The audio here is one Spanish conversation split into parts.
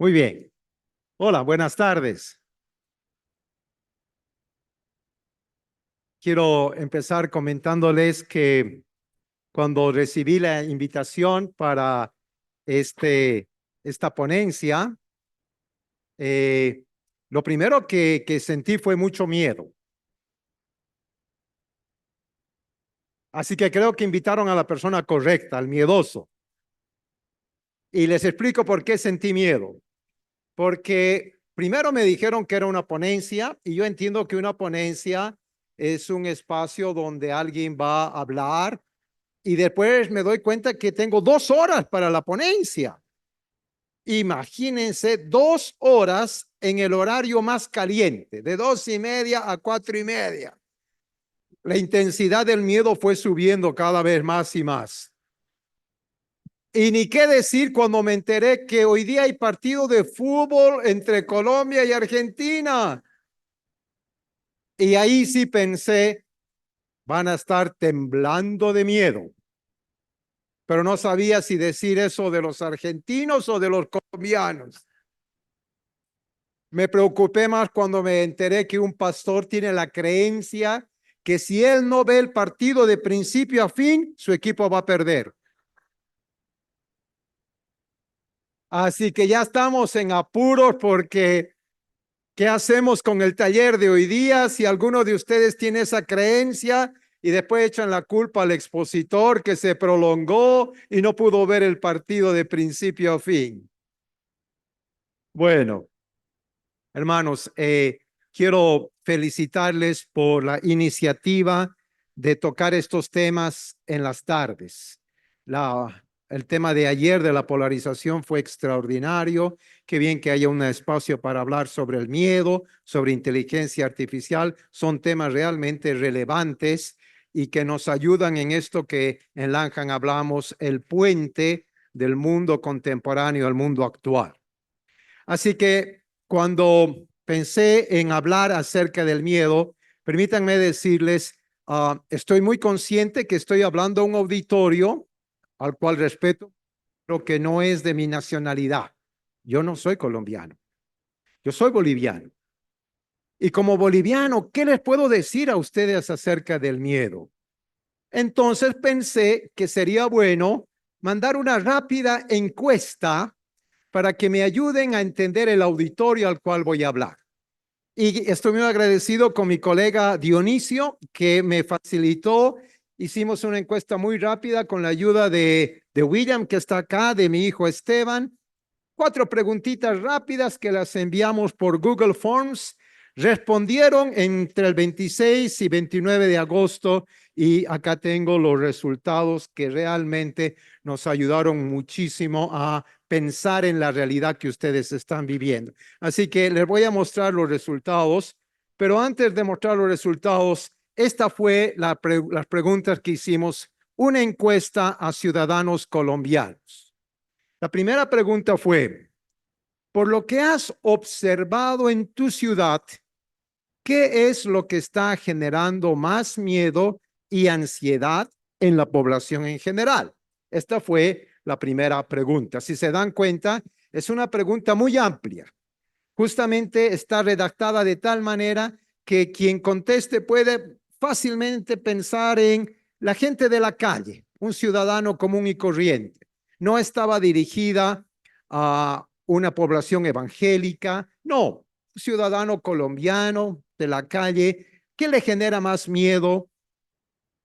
Muy bien. Hola, buenas tardes. Quiero empezar comentándoles que cuando recibí la invitación para este, esta ponencia, eh, lo primero que sentí fue mucho miedo. Así que creo que invitaron a la persona correcta, al miedoso. Y les explico por qué sentí miedo. Porque primero me dijeron que era una ponencia y yo entiendo que una ponencia es un espacio donde alguien va a hablar y después me doy cuenta que tengo 2 horas para la ponencia. Imagínense 2 horas en el horario más caliente, de 2:30 a 4:30. La intensidad del miedo fue subiendo cada vez más y más. Y ni qué decir cuando me enteré que hoy día hay partido de fútbol entre Colombia y Argentina. Y ahí sí pensé, van a estar temblando de miedo. Pero no sabía si decir eso de los argentinos o de los colombianos. Me preocupé más cuando me enteré que un pastor tiene la creencia que si él no ve el partido de principio a fin, su equipo va a perder. Así que ya estamos en apuros porque ¿qué hacemos con el taller de hoy día? Si alguno de ustedes tiene esa creencia y después echan la culpa al expositor que se prolongó y no pudo ver el partido de principio a fin. Bueno, hermanos, quiero felicitarles por la iniciativa de tocar estos temas en las tardes. El tema de ayer de la polarización fue extraordinario. Qué bien que haya un espacio para hablar sobre el miedo, sobre inteligencia artificial. Son temas realmente relevantes y que nos ayudan en esto que en Langham hablamos, el puente del mundo contemporáneo al mundo actual. Así que cuando pensé en hablar acerca del miedo, permítanme decirles, estoy muy consciente que estoy hablando a un auditorio al cual respeto, pero que no es de mi nacionalidad. Yo no soy colombiano, yo soy boliviano. Y como boliviano, ¿qué les puedo decir a ustedes acerca del miedo? Entonces pensé que sería bueno mandar una rápida encuesta para que me ayuden a entender el auditorio al cual voy a hablar. Y estoy muy agradecido con mi colega Dionisio, que me facilitó. Hicimos una encuesta muy rápida con la ayuda de William, que está acá, de mi hijo Esteban. 4 preguntitas rápidas que las enviamos por Google Forms. Respondieron entre el 26 y 29 de agosto y acá tengo los resultados que realmente nos ayudaron muchísimo a pensar en la realidad que ustedes están viviendo. Así que les voy a mostrar los resultados, pero antes de mostrar los resultados, esta fue las preguntas que hicimos, una encuesta a ciudadanos colombianos. La primera pregunta fue, por lo que has observado en tu ciudad, ¿qué es lo que está generando más miedo y ansiedad en la población en general? Esta fue la primera pregunta. Si se dan cuenta, es una pregunta muy amplia. Justamente está redactada de tal manera que quien conteste puede fácilmente pensar en la gente de la calle, un ciudadano común y corriente. No estaba dirigida a una población evangélica, no, un ciudadano colombiano de la calle. ¿Qué le genera más miedo?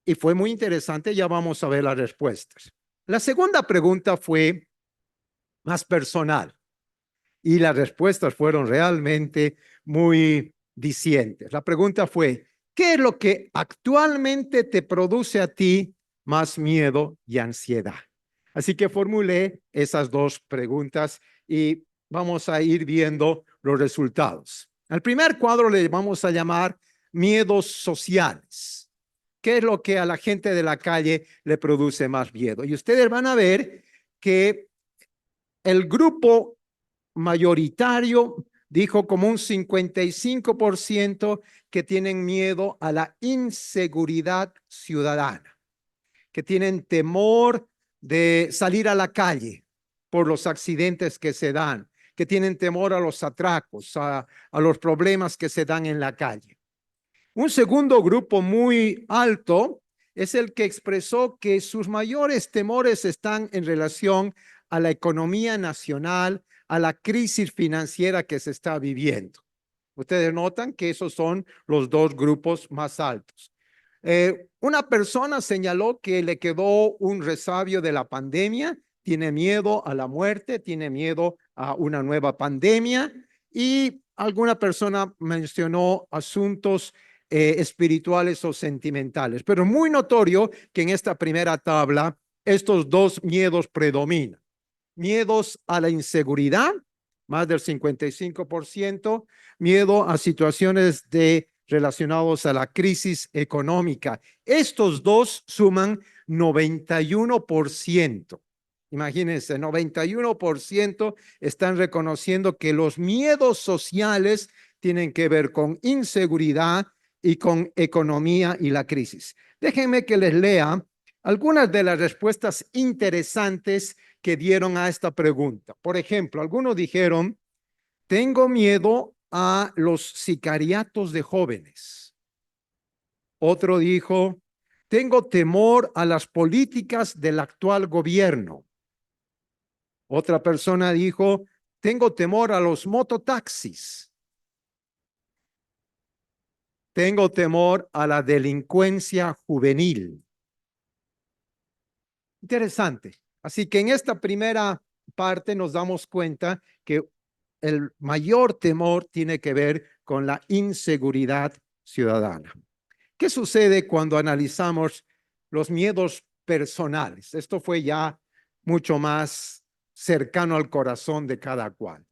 Y fue muy interesante, ya vamos a ver las respuestas. La segunda pregunta fue más personal y las respuestas fueron realmente muy dicientes. La pregunta fue, ¿qué es lo que actualmente te produce a ti más miedo y ansiedad? Así que formulé esas 2 preguntas y vamos a ir viendo los resultados. Al primer cuadro le vamos a llamar miedos sociales. ¿Qué es lo que a la gente de la calle le produce más miedo? Y ustedes van a ver que el grupo mayoritario dijo como un 55% que tienen miedo a la inseguridad ciudadana, que tienen temor de salir a la calle por los accidentes que se dan, que tienen temor a los atracos, a los problemas que se dan en la calle. Un segundo grupo muy alto es el que expresó que sus mayores temores están en relación a la economía nacional, a la crisis financiera que se está viviendo. Ustedes notan que esos son los dos grupos más altos. Una persona señaló que le quedó un resabio de la pandemia, tiene miedo a la muerte, tiene miedo a una nueva pandemia, y alguna persona mencionó asuntos espirituales o sentimentales. Pero muy notorio que en esta primera tabla estos dos miedos predominan. Miedos a la inseguridad, más del 55%, miedo a situaciones relacionados a la crisis económica. Estos dos suman 91%. Imagínense, 91% están reconociendo que los miedos sociales tienen que ver con inseguridad y con economía y la crisis. Déjenme que les lea algunas de las respuestas interesantes que dieron a esta pregunta. Por ejemplo, algunos dijeron, tengo miedo a los sicariatos de jóvenes. Otro dijo, tengo temor a las políticas del actual gobierno. Otra persona dijo, tengo temor a los mototaxis. Tengo temor a la delincuencia juvenil. Interesante. Así que en esta primera parte nos damos cuenta que el mayor temor tiene que ver con la inseguridad ciudadana. ¿Qué sucede cuando analizamos los miedos personales? Esto fue ya mucho más cercano al corazón de cada cual.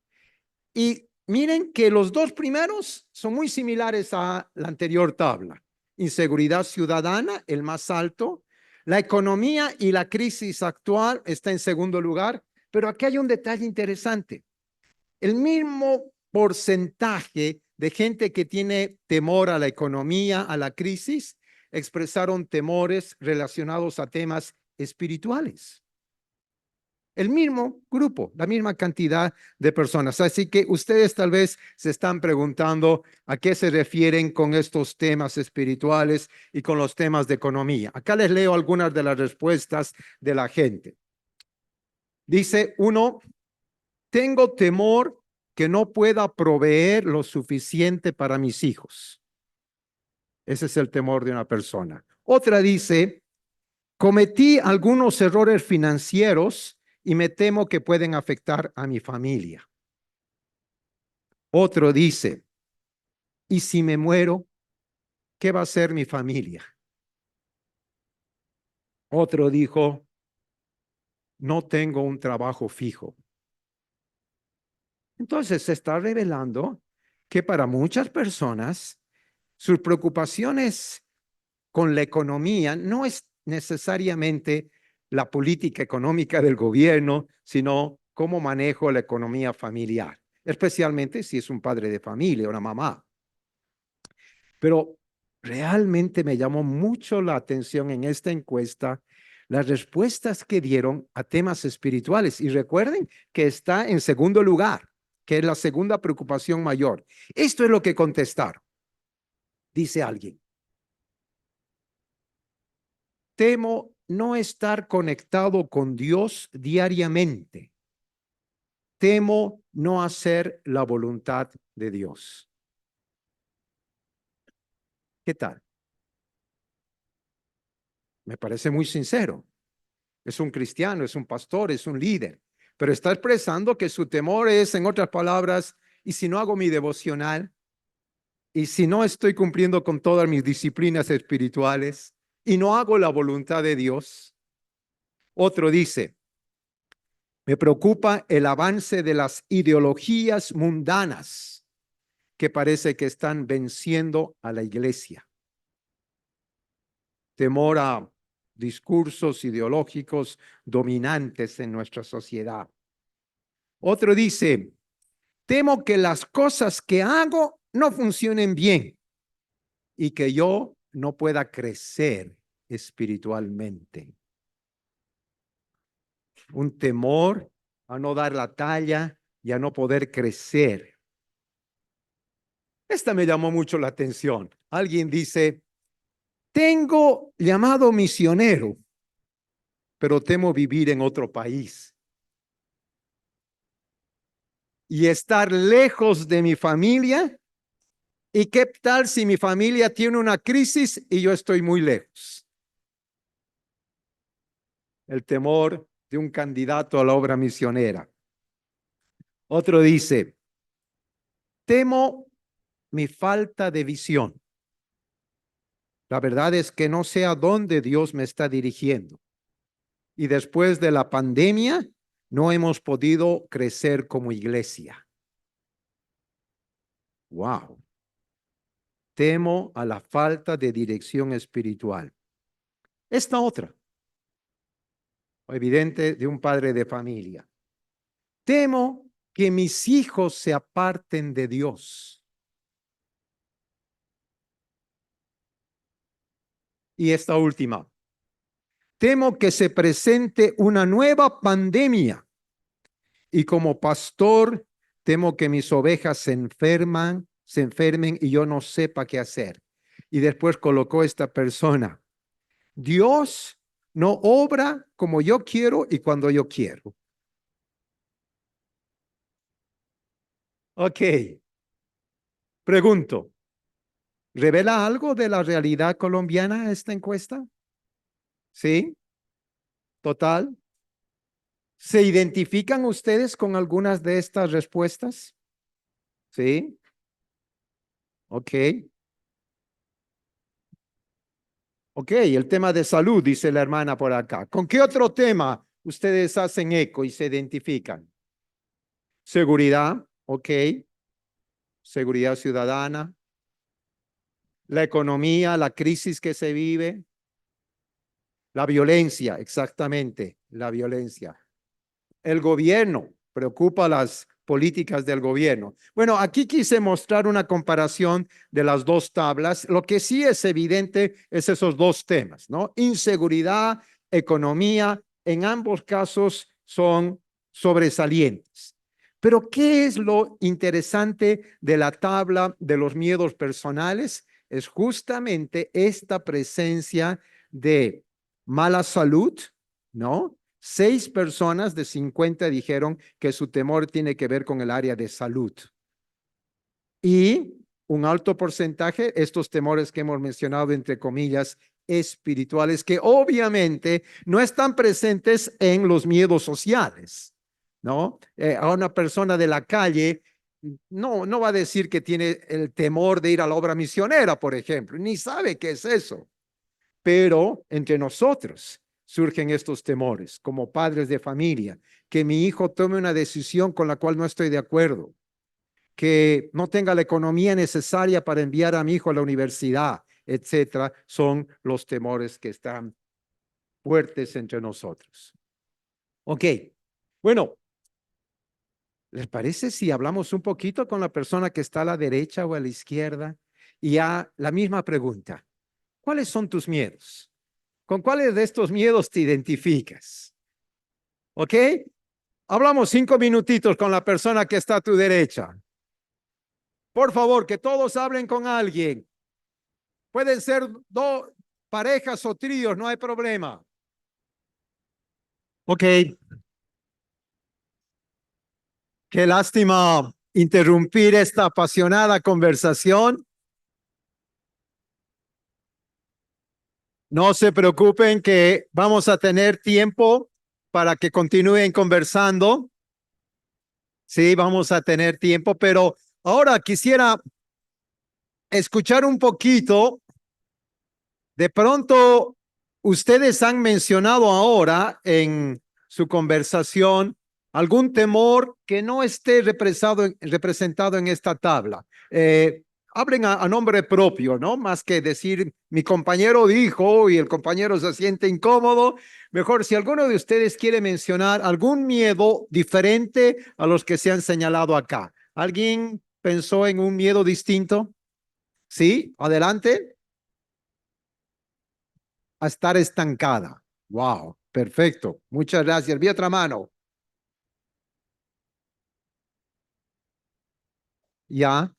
Y miren que los dos primeros son muy similares a la anterior tabla. Inseguridad ciudadana, el más alto. La economía y la crisis actual está en segundo lugar. Pero aquí hay un detalle interesante. El mismo porcentaje de gente que tiene temor a la economía, a la crisis, expresaron temores relacionados a temas espirituales. El mismo grupo, la misma cantidad de personas. Así que ustedes tal vez se están preguntando a qué se refieren con estos temas espirituales y con los temas de economía. Acá les leo algunas de las respuestas de la gente. Dice uno, tengo temor que no pueda proveer lo suficiente para mis hijos. Ese es el temor de una persona. Otra dice, cometí algunos errores financieros y me temo que pueden afectar a mi familia. Otro dice, ¿y si me muero, qué va a hacer mi familia? Otro dijo, no tengo un trabajo fijo. Entonces se está revelando que para muchas personas sus preocupaciones con la economía no es necesariamente la política económica del gobierno, sino cómo manejo la economía familiar, especialmente si es un padre de familia, una mamá. Pero realmente me llamó mucho la atención en esta encuesta las respuestas que dieron a temas espirituales. Y recuerden que está en segundo lugar, que es la segunda preocupación mayor. Esto es lo que contestaron. Dice alguien, temo no estar conectado con Dios diariamente. Temo no hacer la voluntad de Dios. ¿Qué tal? Me parece muy sincero. Es un cristiano, es un pastor, es un líder, pero está expresando que su temor es, en otras palabras, ¿y si no hago mi devocional? ¿Y si no estoy cumpliendo con todas mis disciplinas espirituales? ¿Y no hago la voluntad de Dios? Otro dice, me preocupa el avance de las ideologías mundanas que parece que están venciendo a la iglesia. Temor a discursos ideológicos dominantes en nuestra sociedad. Otro dice, temo que las cosas que hago no funcionen bien y que yo no pueda crecer espiritualmente. Un temor a no dar la talla y a no poder crecer. Esta me llamó mucho la atención. Alguien dice, tengo llamado misionero, pero temo vivir en otro país y estar lejos de mi familia. ¿Y qué tal si mi familia tiene una crisis y yo estoy muy lejos? El temor de un candidato a la obra misionera. Otro dice, temo mi falta de visión. La verdad es que no sé a dónde Dios me está dirigiendo. Y después de la pandemia, no hemos podido crecer como iglesia. Wow. Temo a la falta de dirección espiritual. Esta otra, evidente de un padre de familia. Temo que mis hijos se aparten de Dios. Y esta última, temo que se presente una nueva pandemia y como pastor temo que mis ovejas se enfermen y yo no sepa qué hacer. Y después colocó esta persona, Dios no obra como yo quiero y cuando yo quiero. Ok, pregunto, ¿revela algo de la realidad colombiana esta encuesta? ¿Sí? Total. ¿Se identifican ustedes con algunas de estas respuestas? Sí. Ok. Ok, el tema de salud, dice la hermana por acá. ¿Con qué otro tema ustedes hacen eco y se identifican? Seguridad, ok. Seguridad ciudadana. La economía, la crisis que se vive. La violencia, exactamente, la violencia. El gobierno, preocupa las políticas del gobierno. Bueno, aquí quise mostrar una comparación de las dos tablas. Lo que sí es evidente es esos dos temas, ¿no? Inseguridad, economía, en ambos casos son sobresalientes. Pero ¿qué es lo interesante de la tabla de los miedos personales? Es justamente esta presencia de mala salud, ¿no? 6 personas de 50 dijeron que su temor tiene que ver con el área de salud. Y un alto porcentaje, estos temores que hemos mencionado, entre comillas, espirituales, que obviamente no están presentes en los miedos sociales, ¿no? A una persona de la calle no va a decir que tiene el temor de ir a la obra misionera, por ejemplo, ni sabe qué es eso. Pero entre nosotros surgen estos temores como padres de familia, que mi hijo tome una decisión con la cual no estoy de acuerdo, que no tenga la economía necesaria para enviar a mi hijo a la universidad, etcétera, son los temores que están fuertes entre nosotros. Ok, bueno, ¿les parece si hablamos un poquito con la persona que está a la derecha o a la izquierda? Y a la misma pregunta, ¿cuáles son tus miedos? ¿Con cuáles de estos miedos te identificas? ¿Ok? Hablamos 5 minutitos con la persona que está a tu derecha. Por favor, que todos hablen con alguien. Pueden ser dos parejas o tríos, no hay problema. Ok, qué lástima interrumpir esta apasionada conversación. No se preocupen que vamos a tener tiempo para que continúen conversando. Sí, vamos a tener tiempo, pero ahora quisiera escuchar un poquito. De pronto, ustedes han mencionado ahora en su conversación algún temor que no esté representado en esta tabla. Hablen a nombre propio, ¿no? Más que decir, mi compañero dijo y el compañero se siente incómodo. Mejor, si alguno de ustedes quiere mencionar algún miedo diferente a los que se han señalado acá. ¿Alguien pensó en un miedo distinto? Sí, adelante. A estar estancada. Wow, perfecto. Muchas gracias. Vi otra mano. Ya,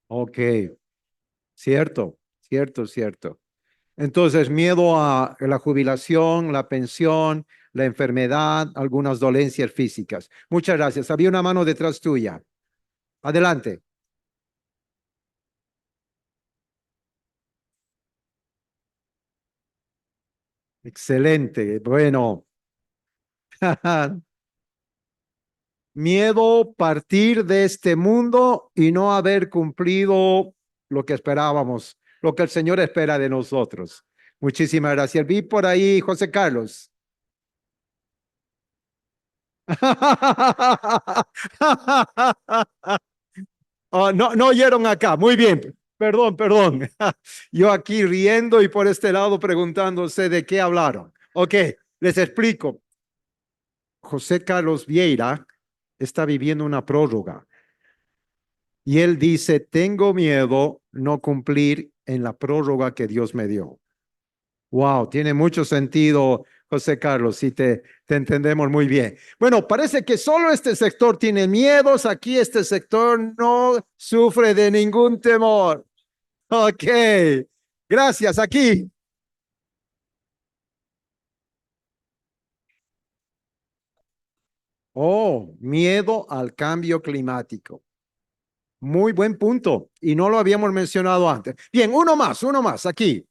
ok, cierto, cierto, cierto. Entonces, miedo a la jubilación, la pensión, la enfermedad, algunas dolencias físicas. Muchas gracias. Había una mano detrás tuya. Adelante. Excelente. Bueno, miedo partir de este mundo y no haber cumplido lo que esperábamos, lo que el Señor espera de nosotros. Muchísimas gracias. Vi por ahí, José Carlos. Oh, no, no oyeron acá. Muy bien. Perdón, perdón. Yo aquí riendo y por este lado preguntándose de qué hablaron. Ok, les explico. José Carlos Vieira está viviendo una prórroga y él dice, tengo miedo no cumplir en la prórroga que Dios me dio. Wow, tiene mucho sentido, José Carlos, si te entendemos muy bien. Bueno, parece que solo este sector tiene miedos, aquí este sector no sufre de ningún temor. Ok, gracias, aquí. Oh, miedo al cambio climático. Muy buen punto y no lo habíamos mencionado antes. Bien, uno más, aquí.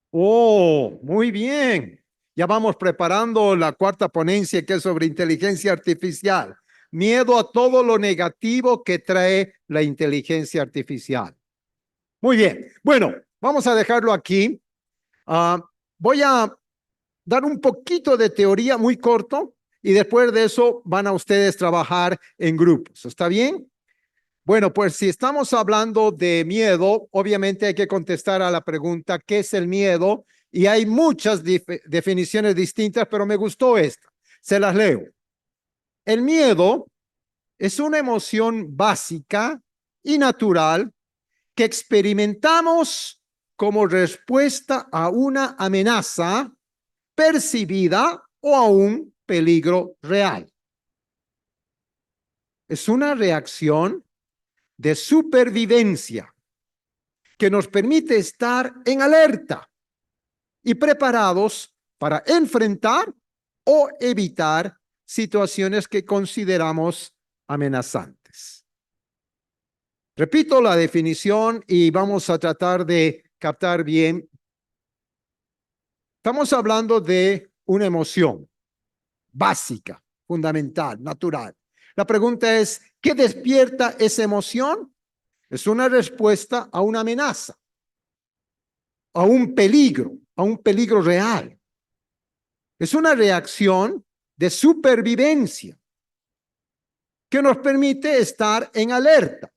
Oh, muy bien. Ya vamos preparando la cuarta ponencia que es sobre inteligencia artificial. Miedo a todo lo negativo que trae la inteligencia artificial. Muy bien. Bueno, vamos a dejarlo aquí. Ah, voy a dar un poquito de teoría muy corto y después de eso van a ustedes trabajar en grupos. ¿Está bien? Bueno, pues si estamos hablando de miedo, obviamente hay que contestar a la pregunta, ¿qué es el miedo? Y hay muchas definiciones distintas, pero me gustó esta. Se las leo. El miedo es una emoción básica y natural que experimentamos como respuesta a una amenaza percibida o a un peligro real. Es una reacción de supervivencia que nos permite estar en alerta y preparados para enfrentar o evitar situaciones que consideramos amenazantes. Repito la definición y vamos a tratar de captar bien. Estamos hablando de una emoción básica, fundamental, natural. La pregunta es, ¿qué despierta esa emoción? Es una respuesta a una amenaza, a un peligro real. Es una reacción de supervivencia que nos permite estar en alerta,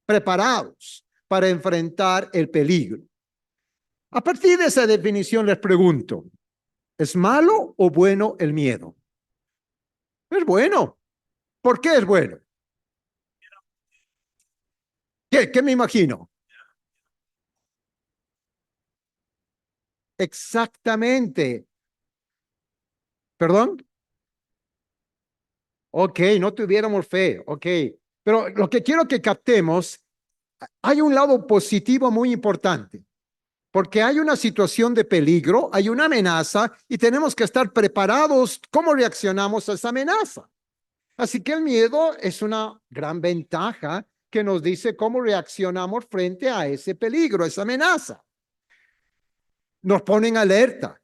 preparados para enfrentar el peligro. A partir de esa definición les pregunto, ¿es malo o bueno el miedo? Es bueno. ¿Por qué es bueno? ¿Qué me imagino? Exactamente. ¿Perdón? Ok, no tuviéramos fe. Ok. Pero lo que quiero que captemos, hay un lado positivo muy importante. Porque hay una situación de peligro, hay una amenaza y tenemos que estar preparados cómo reaccionamos a esa amenaza. Así que el miedo es una gran ventaja que nos dice cómo reaccionamos frente a ese peligro, esa amenaza. Nos pone en alerta,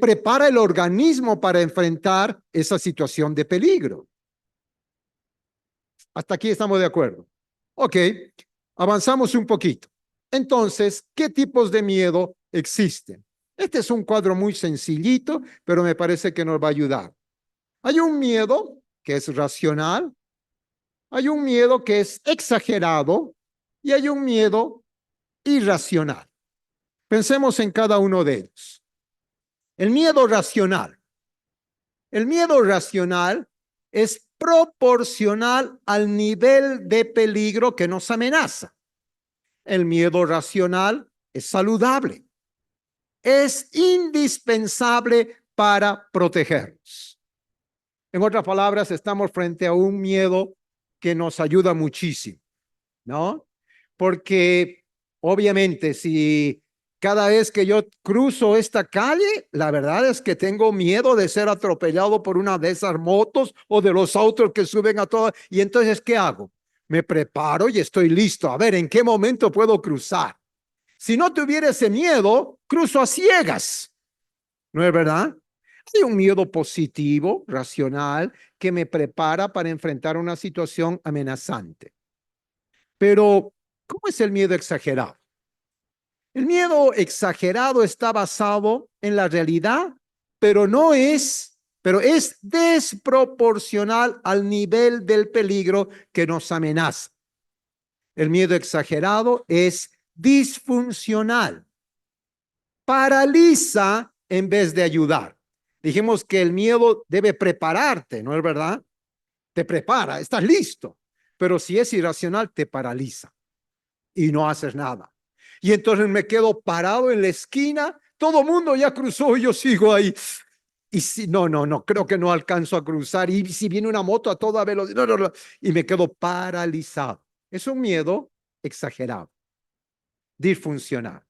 prepara el organismo para enfrentar esa situación de peligro. Hasta aquí estamos de acuerdo. Ok, avanzamos un poquito. Entonces, ¿qué tipos de miedo existen? Este es un cuadro muy sencillito, pero me parece que nos va a ayudar. Hay un miedo que es racional, hay un miedo que es exagerado y hay un miedo irracional. Pensemos en cada uno de ellos. El miedo racional. El miedo racional es proporcional al nivel de peligro que nos amenaza. El miedo racional es saludable. Es indispensable para protegernos. En otras palabras, estamos frente a un miedo que nos ayuda muchísimo, ¿no? Porque obviamente si cada vez que yo cruzo esta calle, la verdad es que tengo miedo de ser atropellado por una de esas motos o de los autos que suben a todas. Y entonces, ¿qué hago? Me preparo y estoy listo. A ver, ¿en qué momento puedo cruzar? Si no tuviera ese miedo, cruzo a ciegas. ¿No es verdad? Hay un miedo positivo, racional, que me prepara para enfrentar una situación amenazante. Pero, ¿cómo es el miedo exagerado? El miedo exagerado está basado en la realidad, pero es desproporcional al nivel del peligro que nos amenaza. El miedo exagerado es disfuncional. Paraliza en vez de ayudar. Dijimos que el miedo debe prepararte, ¿no es verdad? Te prepara, estás listo. Pero si es irracional, te paraliza y no haces nada. Y entonces me quedo parado en la esquina, todo el mundo ya cruzó y yo sigo ahí. Y si no, creo que no alcanzo a cruzar. Y si viene una moto a toda velocidad, no, y me quedo paralizado. Es un miedo exagerado, disfuncional.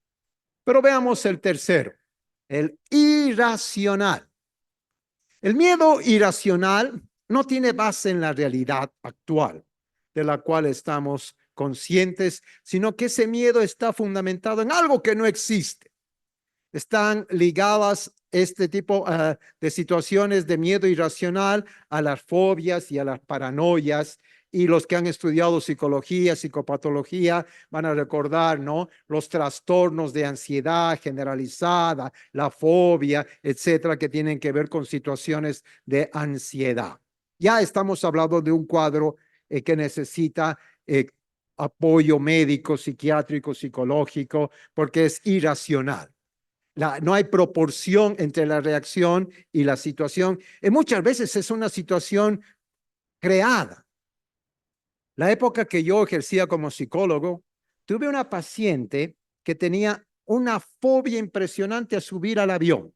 Pero veamos el tercero, el irracional. El miedo irracional no tiene base en la realidad actual, de la cual estamos conscientes, sino que ese miedo está fundamentado en algo que no existe. Están ligadas este tipo de situaciones de miedo irracional a las fobias y a las paranoias. Y los que han estudiado psicología, psicopatología, van a recordar, ¿no? Los trastornos de ansiedad generalizada, la fobia, etcétera, que tienen que ver con situaciones de ansiedad. Ya estamos hablando de un cuadro que necesita apoyo médico, psiquiátrico, psicológico, porque es irracional. No hay proporción entre la reacción y la situación. Y muchas veces es una situación creada. La época que yo ejercía como psicólogo, tuve una paciente que tenía una fobia impresionante a subir al avión.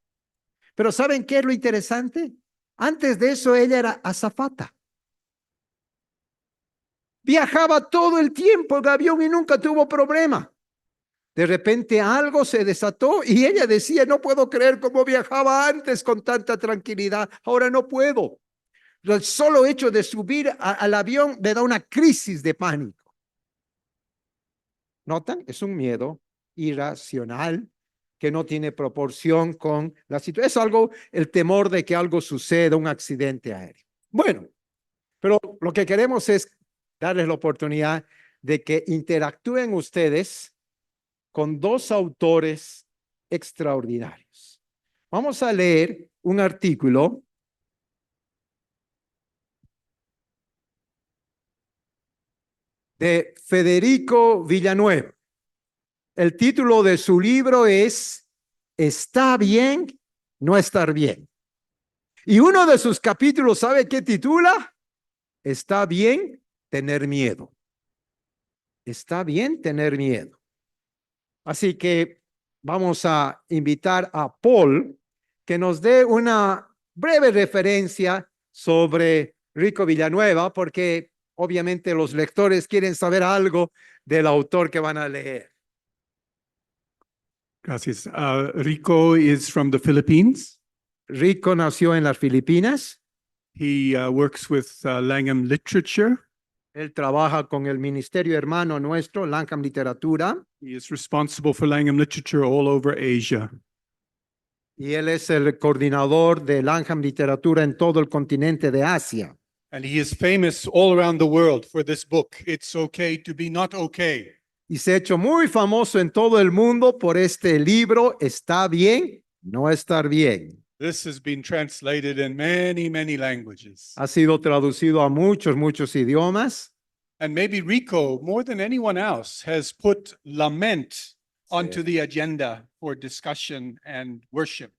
Pero ¿saben qué es lo interesante? Antes de eso ella era azafata. Viajaba todo el tiempo en avión y nunca tuvo problema. De repente algo se desató y ella decía, no puedo creer cómo viajaba antes con tanta tranquilidad, ahora no puedo. El solo hecho de subir al avión me da una crisis de pánico. ¿Notan? Es un miedo irracional que no tiene proporción con la situación. Es algo, el temor de que algo suceda, un accidente aéreo. Bueno, pero lo que queremos es darles la oportunidad de que interactúen ustedes con dos autores extraordinarios. Vamos a leer un artículo de Federico Villanueva. El título de su libro es ¿Está bien no estar bien? Y uno de sus capítulos, ¿sabe qué titula? Está bien tener miedo. Está bien tener miedo. Así que vamos a invitar a Paul que nos dé una breve referencia sobre Rico Villanueva, porque obviamente los lectores quieren saber algo del autor que van a leer. Gracias. Rico is from the Philippines. Rico nació en las Filipinas. He works with Langham Literature. Él trabaja con el ministerio hermano nuestro, Langham Literatura. He is responsible for Langham Literature all over Asia. Y él es el coordinador de Langham Literatura en todo el continente de Asia. And he is famous all around the world for this book, It's Okay to Be Not Okay. Y se ha hecho muy famoso en todo el mundo por este libro, ¿Está bien no estar bien? This has been translated in many, many languages. Ha sido traducido a muchos idiomas. And maybe Rico, more than anyone else, has put lament onto the agenda for discussion and worship.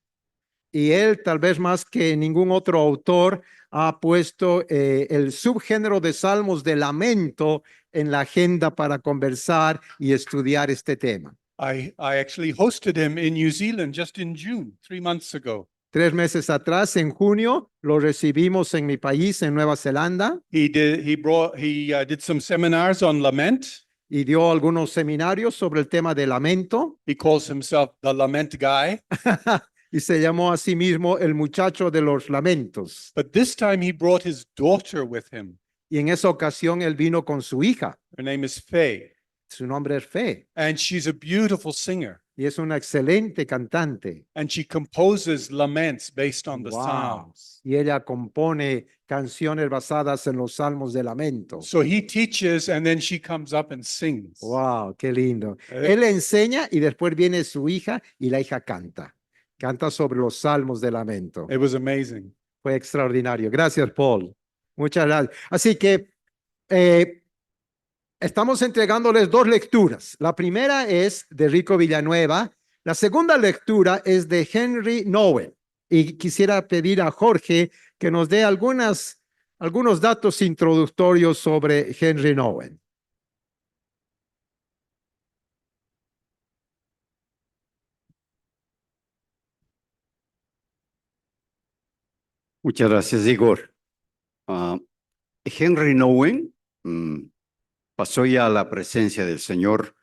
Y él, tal vez más que ningún otro autor, ha puesto el subgénero de salmos de lamento en la agenda para conversar y estudiar este tema. I actually hosted him in New Zealand just in June, 3 months ago. 3 meses atrás, en junio, lo recibimos en mi país, en Nueva Zelanda, He did some seminars on lament. y dio algunos seminarios sobre el tema de lamento. He calls himself the lament guy. Y se llamó a sí mismo el muchacho de los lamentos. But this time he brought his daughter with him. Y en esa ocasión él vino con su hija. Her name is Faye, Su nombre es Fe and she's a beautiful singer. y es una excelente cantante. And she composes laments based on the Wow. Psalms. Y ella compone canciones basadas en los salmos de lamento. So he teaches, and then she comes up and sings. Wow, qué lindo. Eh. Él enseña y después viene su hija y la hija canta. Canta sobre los salmos de lamento. It was amazing. Fue extraordinario. Gracias, Paul. Muchas gracias. Así que estamos entregándoles 2 lecturas. La primera es de Rico Villanueva. La segunda lectura es de Henry Nowen. Y quisiera pedir a Jorge que nos dé algunos datos introductorios sobre Henry Nowen. Muchas gracias, Igor. Henry Nowen pasó ya a la presencia del Señor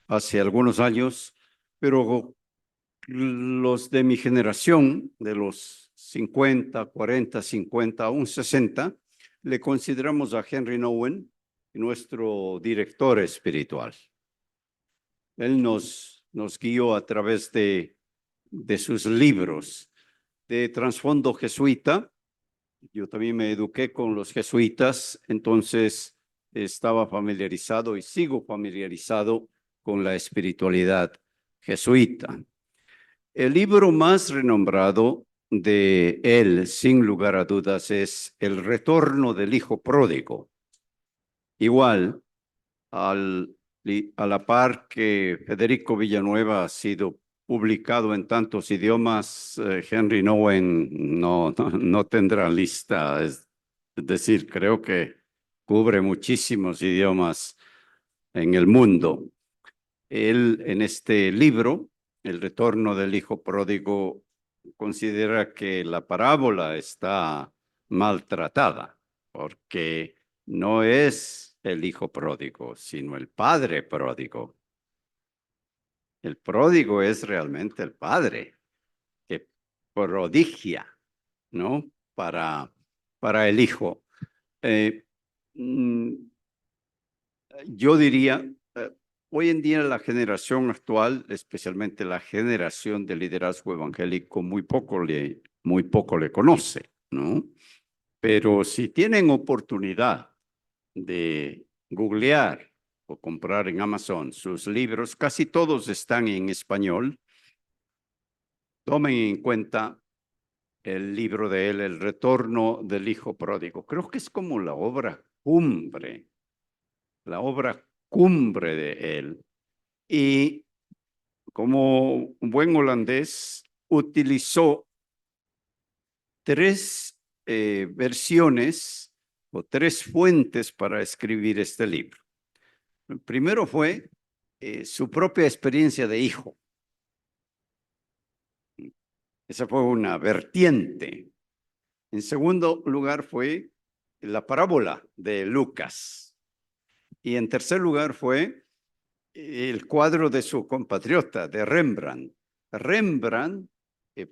hace algunos años, pero los de mi generación, de los 50, 40, 50, aún 60, le consideramos a Henry Nowen nuestro director espiritual. Él nos guió a través de sus libros de trasfondo jesuita. Yo también me eduqué con los jesuitas, entonces estaba familiarizado y sigo familiarizado con la espiritualidad jesuita. El libro más renombrado de él, sin lugar a dudas, es El retorno del hijo pródigo. Igual, a la par que Federico Villanueva ha sido publicado en tantos idiomas, Henry Nowen no tendrá lista. Es decir, creo que cubre muchísimos idiomas en el mundo. Él, en este libro, El retorno del hijo pródigo, considera que la parábola está maltratada, porque no es el hijo pródigo, sino el padre pródigo. El pródigo es realmente el padre que prodigia, ¿no? Para el hijo. Yo diría, hoy en día la generación actual, especialmente la generación de liderazgo evangélico, muy poco le conoce, ¿no? Pero si tienen oportunidad de googlear o comprar en Amazon sus libros, casi todos están en español. Tomen en cuenta el libro de él, El retorno del hijo pródigo. Creo que es como la obra cumbre de él. Y como un buen holandés, utilizó 3 versiones o 3 fuentes para escribir este libro. El primero fue su propia experiencia de hijo. Esa fue una vertiente. En segundo lugar fue la parábola de Lucas. Y en tercer lugar fue el cuadro de su compatriota, de Rembrandt. Rembrandt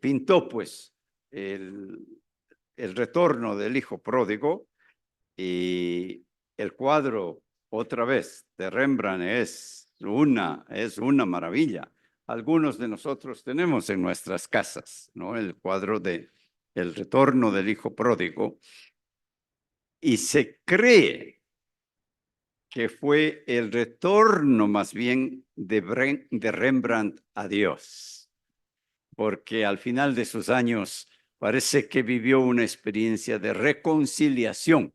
pintó pues el retorno del hijo pródigo, y el cuadro otra vez de Rembrandt es una maravilla. Algunos de nosotros tenemos en nuestras casas, ¿no? El cuadro de El retorno del hijo pródigo, y se cree que fue el retorno más bien de Rembrandt a Dios, porque al final de sus años parece que vivió una experiencia de reconciliación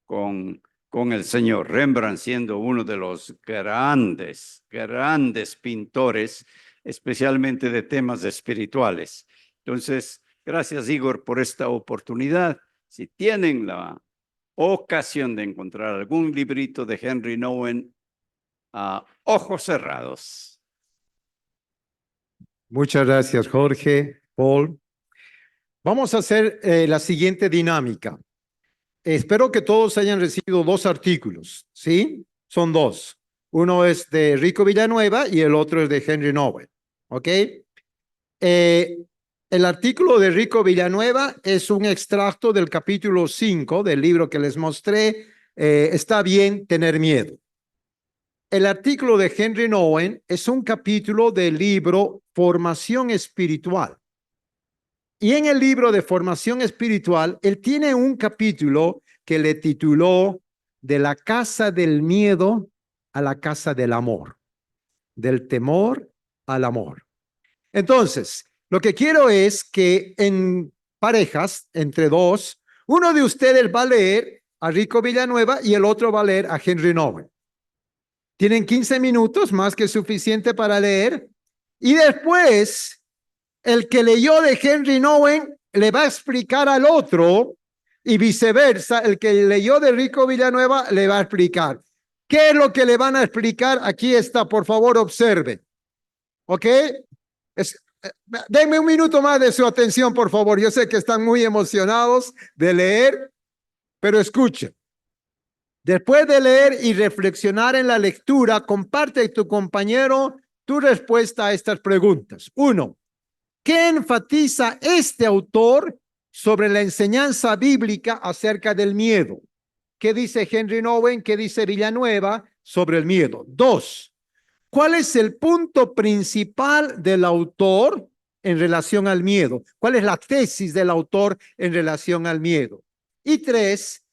con el Señor. Rembrandt siendo uno de los grandes pintores, especialmente de temas espirituales. Entonces, gracias, Igor, por esta oportunidad. Si tienen la ocasión de encontrar algún librito de Henry Nouwen, a ojos cerrados. Muchas gracias, Jorge, Paul. Vamos a hacer la siguiente dinámica. Espero que todos hayan recibido 2 artículos, ¿sí? Son 2. Uno es de Rico Villanueva y el otro es de Henry Nouwen, ¿ok? El artículo de Rico Villanueva es un extracto del capítulo 5 del libro que les mostré, Está bien tener miedo. El artículo de Henry Nouwen es un capítulo del libro Formación Espiritual. Y en el libro de Formación Espiritual, él tiene un capítulo que le tituló De la casa del miedo a la casa del amor, del temor al amor. Entonces, lo que quiero es que en parejas, entre 2, uno de ustedes va a leer a Rico Villanueva y el otro va a leer a Henry Nouwen. Tienen 15 minutos, más que suficiente para leer. Y después, el que leyó de Henry Nouwen le va a explicar al otro y viceversa. El que leyó de Rico Villanueva le va a explicar. ¿Qué es lo que le van a explicar? Aquí está, por favor, observen. ¿Ok? Denme un minuto más de su atención, por favor. Yo sé que están muy emocionados de leer, pero escuchen. Después de leer y reflexionar en la lectura, comparte a tu compañero tu respuesta a estas preguntas. 1. ¿Qué enfatiza este autor sobre la enseñanza bíblica acerca del miedo? ¿Qué dice Henry Nouwen? ¿Qué dice Villanueva sobre el miedo? 2. ¿Cuál es el punto principal del autor en relación al miedo? ¿Cuál es la tesis del autor en relación al miedo? Y 3.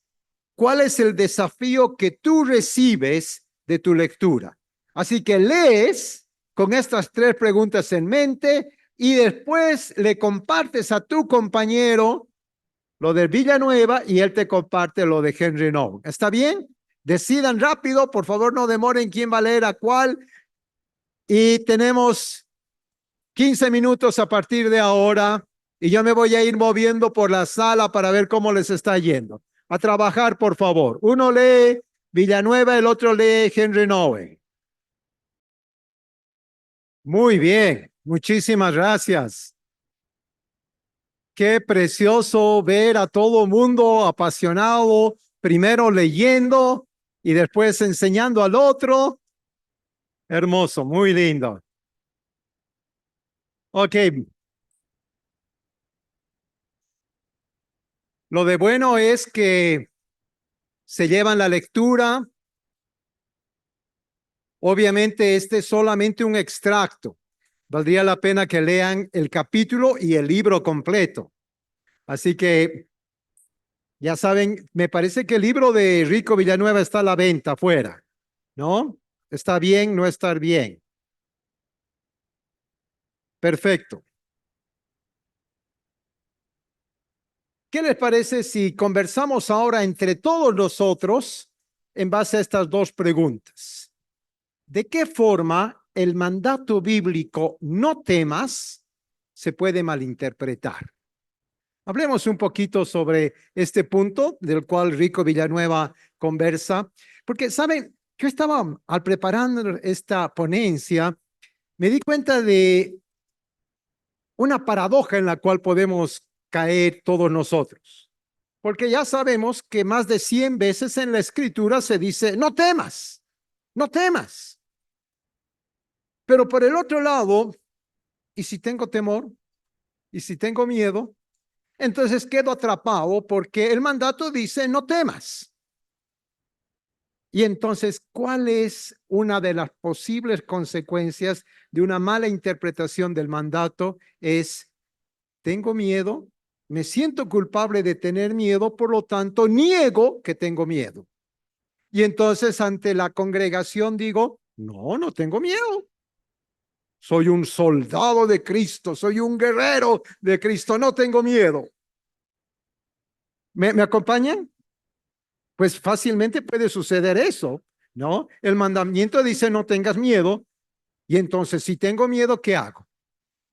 ¿Cuál es el desafío que tú recibes de tu lectura? Así que lees con estas 3 preguntas en mente y después le compartes a tu compañero lo de Villanueva y él te comparte lo de Henry Nouwen. ¿Está bien? Decidan rápido, por favor, no demoren quién va a leer a cuál. Y tenemos 15 minutos a partir de ahora y yo me voy a ir moviendo por la sala para ver cómo les está yendo. A trabajar, por favor. Uno lee Villanueva, el otro lee Henry Nouwen. Muy bien, muchísimas gracias. Qué precioso ver a todo mundo apasionado, primero leyendo y después enseñando al otro. Hermoso, muy lindo. Ok. Lo de bueno es que se llevan la lectura. Obviamente este es solamente un extracto. Valdría la pena que lean el capítulo y el libro completo. Así que ya saben, me parece que el libro de Rico Villanueva está a la venta afuera, ¿no? ¿Está bien? ¿No estar bien? Perfecto. ¿Qué les parece si conversamos ahora entre todos nosotros en base a estas 2 preguntas? ¿De qué forma el mandato bíblico no temas se puede malinterpretar? Hablemos un poquito sobre este punto del cual Rico Villanueva conversa, porque saben, yo estaba al preparando esta ponencia, me di cuenta de una paradoja en la cual podemos caer todos nosotros. Porque ya sabemos que más de 100 veces en la escritura se dice, no temas, no temas. Pero por el otro lado, ¿y si tengo temor? ¿Y si tengo miedo? Entonces quedo atrapado porque el mandato dice, no temas. Y entonces, ¿cuál es una de las posibles consecuencias de una mala interpretación del mandato? Es, tengo miedo, me siento culpable de tener miedo, por lo tanto, niego que tengo miedo. Y entonces, ante la congregación digo, no, no tengo miedo. Soy un soldado de Cristo, soy un guerrero de Cristo, no tengo miedo. ¿Me acompañan? Pues fácilmente puede suceder eso, ¿no? El mandamiento dice no tengas miedo y entonces si tengo miedo, ¿qué hago?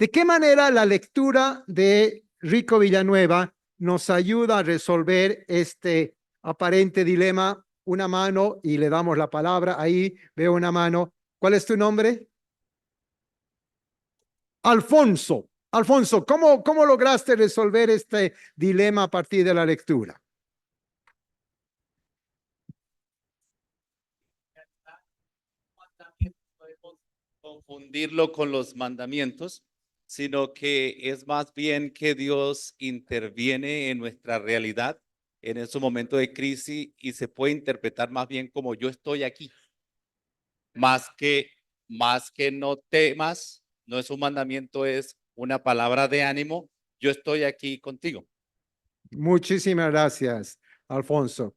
¿De qué manera la lectura de Rico Villanueva nos ayuda a resolver este aparente dilema? Una mano y le damos la palabra. Ahí veo una mano. ¿Cuál es tu nombre? Alfonso. Alfonso, ¿cómo lograste resolver este dilema a partir de la lectura? Podemos confundirlo con los mandamientos, sino que es más bien que Dios interviene en nuestra realidad en esos momentos de crisis y se puede interpretar más bien como yo estoy aquí, más que no temas, no es un mandamiento, es una palabra de ánimo, yo estoy aquí contigo. Muchísimas gracias, Alfonso.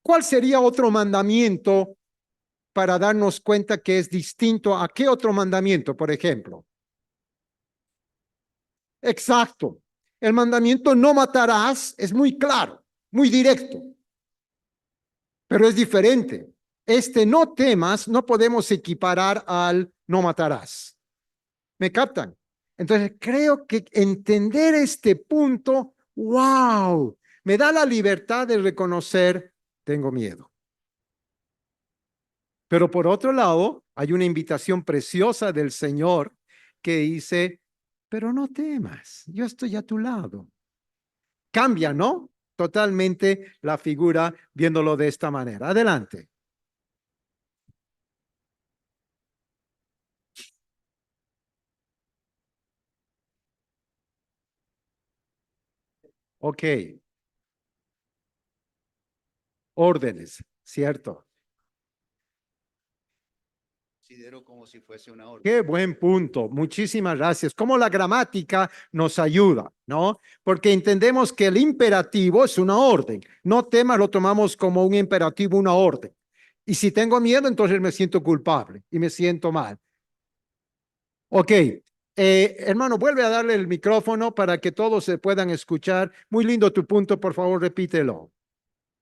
¿Cuál sería otro mandamiento para darnos cuenta que es distinto a qué otro mandamiento, por ejemplo? Exacto. El mandamiento no matarás es muy claro, muy directo, pero es diferente. Este no temas no podemos equiparar al no matarás. ¿Me captan? Entonces creo que entender este punto, wow, me da la libertad de reconocer, tengo miedo. Pero por otro lado, hay una invitación preciosa del Señor que dice, pero no temas, yo estoy a tu lado. Cambia, ¿no? Totalmente la figura viéndolo de esta manera. Adelante. Ok. Órdenes, ¿cierto? Considero como si fuese una orden. Qué buen punto. Muchísimas gracias. Cómo la gramática nos ayuda, ¿no? Porque entendemos que el imperativo es una orden. No temas, lo tomamos como un imperativo, una orden. Y si tengo miedo, entonces me siento culpable y me siento mal. Ok. Hermano, vuelve a darle el micrófono para que todos se puedan escuchar. Muy lindo tu punto, por favor, repítelo.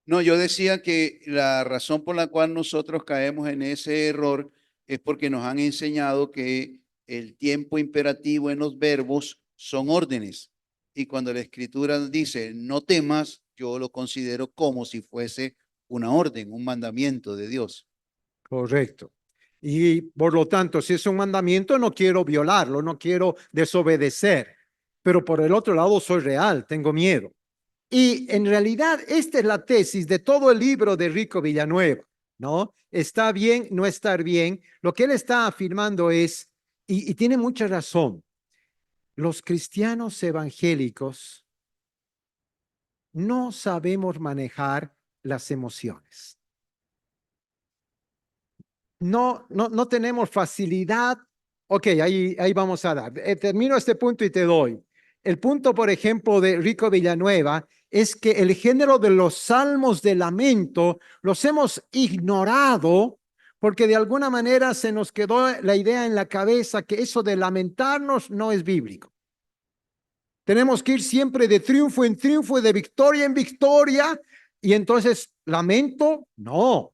No, yo decía que la razón por la cual nosotros caemos en ese error es porque nos han enseñado que el tiempo imperativo en los verbos son órdenes. Y cuando la escritura dice no temas, yo lo considero como si fuese una orden, un mandamiento de Dios. Correcto. Y por lo tanto, si es un mandamiento, no quiero violarlo, no quiero desobedecer. Pero por el otro lado, soy real, tengo miedo. Y en realidad, esta es la tesis de todo el libro de Rico Villanueva, ¿no? Está bien, no estar bien. Lo que él está afirmando es, y tiene mucha razón, los cristianos evangélicos no sabemos manejar las emociones. No tenemos facilidad. Ok, ahí vamos a dar. Termino este punto y te doy. El punto, por ejemplo, de Rico Villanueva es que el género de los salmos de lamento los hemos ignorado porque de alguna manera se nos quedó la idea en la cabeza que eso de lamentarnos no es bíblico. Tenemos que ir siempre de triunfo en triunfo y de victoria en victoria. Y entonces, lamento, no.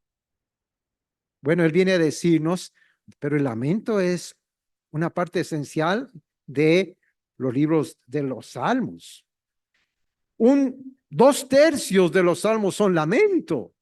Bueno, él viene a decirnos, pero el lamento es una parte esencial de los libros de los salmos. 2/3 de los salmos son lamento.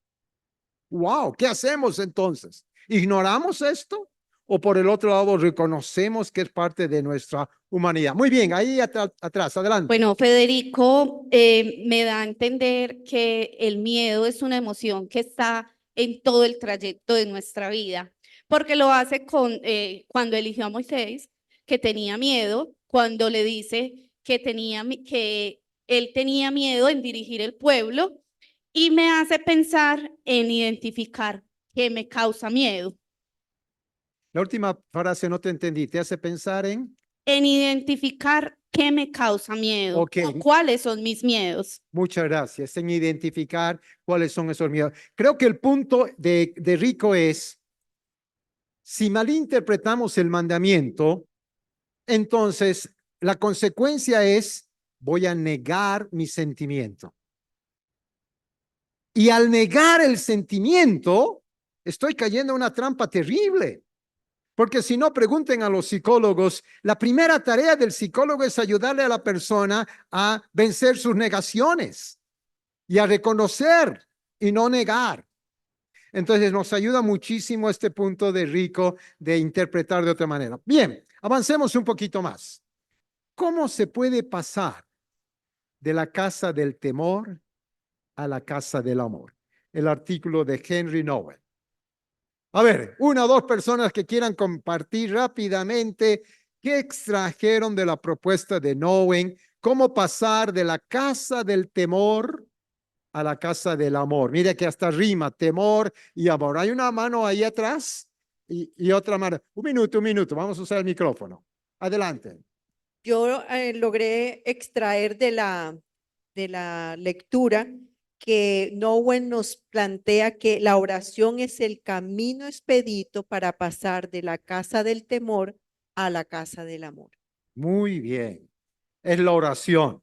Wow, ¿qué hacemos entonces? ¿Ignoramos esto? ¿O por el otro lado reconocemos que es parte de nuestra humanidad? Muy bien, ahí atrás, adelante. Bueno, Federico me da a entender que el miedo es una emoción que está en todo el trayecto de nuestra vida, porque lo hace cuando eligió a Moisés, que tenía miedo, cuando le dice que él tenía miedo en dirigir el pueblo, y me hace pensar en identificar qué me causa miedo. La última frase no te entendí, ¿te hace pensar en? En identificar qué me causa miedo, Ok. o cuáles son mis miedos. Muchas gracias. En identificar cuáles son esos miedos. Creo que el punto de Rico es, si malinterpretamos el mandamiento, entonces la consecuencia es, voy a negar mi sentimiento. Y al negar el sentimiento, estoy cayendo en una trampa terrible. Porque si no, pregunten a los psicólogos. La primera tarea del psicólogo es ayudarle a la persona a vencer sus negaciones y a reconocer y no negar. Entonces nos ayuda muchísimo este punto de Rico de interpretar de otra manera. Bien, avancemos un poquito más. ¿Cómo se puede pasar de la casa del temor a la casa del amor? El artículo de Henry Nouwen. A ver, una o dos personas que quieran compartir rápidamente qué extrajeron de la propuesta de Nouwen, cómo pasar de la casa del temor a la casa del amor. Mire que hasta rima, temor y amor. Hay una mano ahí atrás y otra mano. Un minuto, vamos a usar el micrófono. Adelante. Yo logré extraer de la lectura que Nouwen nos plantea que la oración es el camino expedito para pasar de la casa del temor a la casa del amor. Muy bien. Es la oración,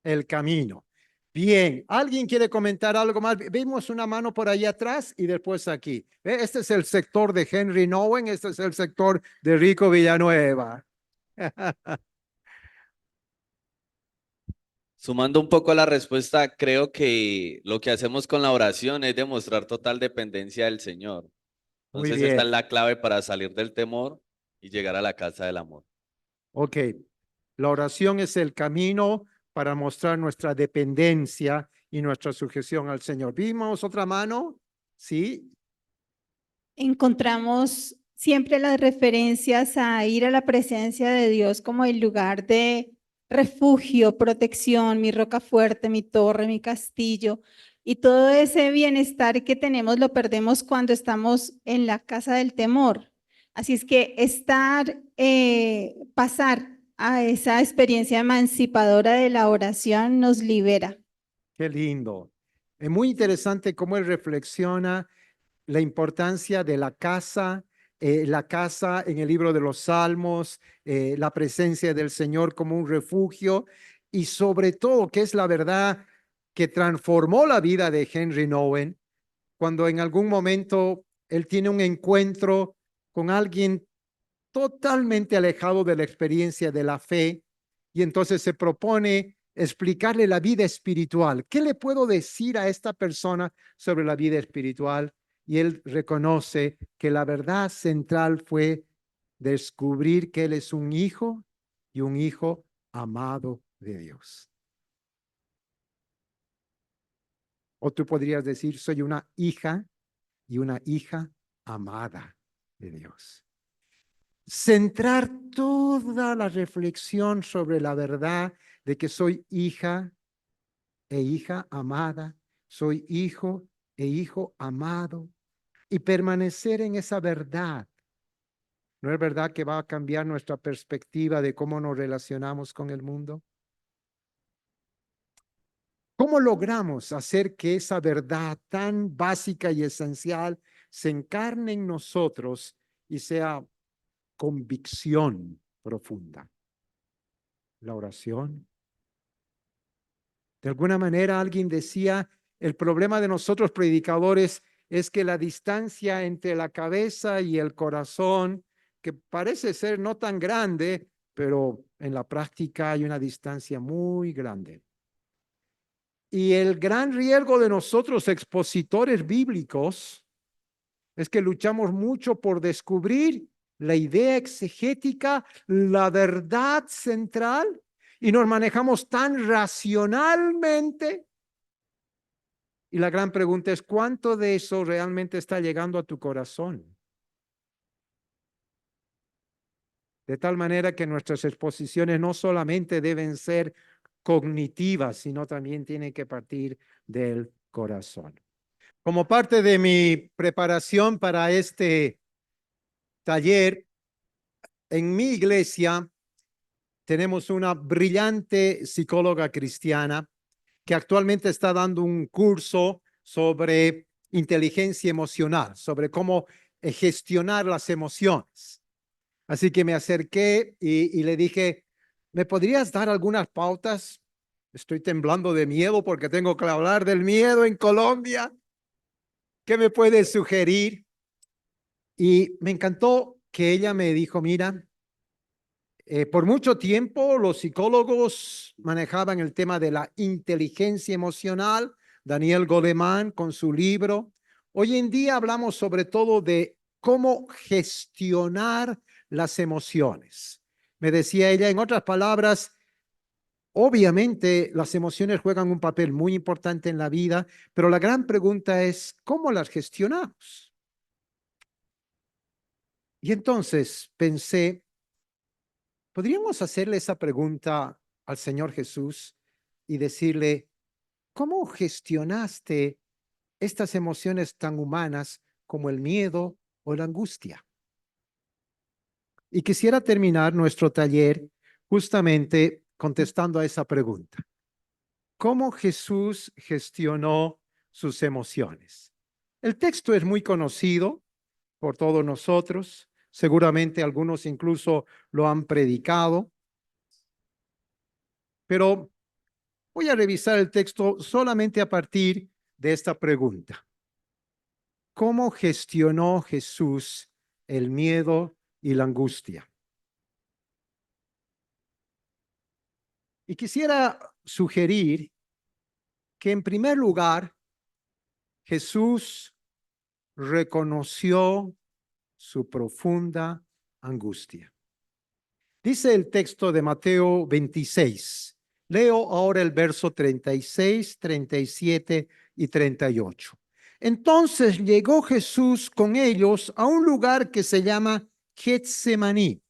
el camino. Bien, ¿alguien quiere comentar algo más? Vimos una mano por ahí atrás y después aquí. Este es el sector de Henry Nouwen, este es el sector de Rico Villanueva. Sumando un poco a la respuesta, creo que lo que hacemos con la oración es demostrar total dependencia del Señor. Muy Entonces, esta es bien. la clave para salir del temor y llegar a la casa del amor. Ok, la oración es el camino para mostrar nuestra dependencia y nuestra sujeción al Señor. ¿Vimos otra mano? Sí. Encontramos siempre las referencias a ir a la presencia de Dios como el lugar de refugio, protección, mi roca fuerte, mi torre, mi castillo. Y todo ese bienestar que tenemos lo perdemos cuando estamos en la casa del temor. Así es que pasar a esa experiencia emancipadora de la oración nos libera. Qué lindo. Es muy interesante cómo él reflexiona la importancia de la casa en el libro de los Salmos, la presencia del Señor como un refugio y sobre todo, que es la verdad que transformó la vida de Henry Nouwen, cuando en algún momento él tiene un encuentro con alguien totalmente alejado de la experiencia de la fe y entonces se propone explicarle la vida espiritual. ¿Qué le puedo decir a esta persona sobre la vida espiritual? Y él reconoce que la verdad central fue descubrir que él es un hijo y un hijo amado de Dios. O tú podrías decir, soy una hija y una hija amada de Dios. Centrar toda la reflexión sobre la verdad de que soy hija e hija amada, soy hijo e hijo amado, y permanecer en esa verdad. ¿No es verdad que va a cambiar nuestra perspectiva de cómo nos relacionamos con el mundo? ¿Cómo logramos hacer que esa verdad tan básica y esencial se encarne en nosotros y sea convicción profunda? La oración. De alguna manera alguien decía, el problema de nosotros predicadores es que la distancia entre la cabeza y el corazón, que parece ser no tan grande, pero en la práctica hay una distancia muy grande. Y el gran riesgo de nosotros expositores bíblicos es que luchamos mucho por descubrir la idea exegética, la verdad central, y nos manejamos tan racionalmente. Y la gran pregunta es, ¿cuánto de eso realmente está llegando a tu corazón? De tal manera que nuestras exposiciones no solamente deben ser cognitivas, sino también tienen que partir del corazón. Como parte de mi preparación para este taller, en mi iglesia tenemos una brillante psicóloga cristiana que actualmente está dando un curso sobre inteligencia emocional, sobre cómo gestionar las emociones. Así que me acerqué y le dije, ¿me podrías dar algunas pautas? Estoy temblando de miedo porque tengo que hablar del miedo en Colombia. ¿Qué me puedes sugerir? Y me encantó que ella me dijo, mira, por mucho tiempo los psicólogos manejaban el tema de la inteligencia emocional, Daniel Goleman con su libro. Hoy en día hablamos sobre todo de cómo gestionar las emociones. Me decía ella, en otras palabras, obviamente las emociones juegan un papel muy importante en la vida, pero la gran pregunta es, ¿cómo las gestionamos? Y entonces pensé, ¿podríamos hacerle esa pregunta al Señor Jesús y decirle, ¿cómo gestionaste estas emociones tan humanas como el miedo o la angustia? Y quisiera terminar nuestro taller justamente contestando a esa pregunta. ¿Cómo Jesús gestionó sus emociones? El texto es muy conocido por todos nosotros. Seguramente algunos incluso lo han predicado. Pero voy a revisar el texto solamente a partir de esta pregunta. ¿Cómo gestionó Jesús el miedo y la angustia? Y quisiera sugerir que en primer lugar, Jesús reconoció su profunda angustia. Dice el texto de Mateo 26. Leo ahora el verso 36, 37 y 38. Entonces llegó Jesús con ellos a un lugar que se llama Getsemaní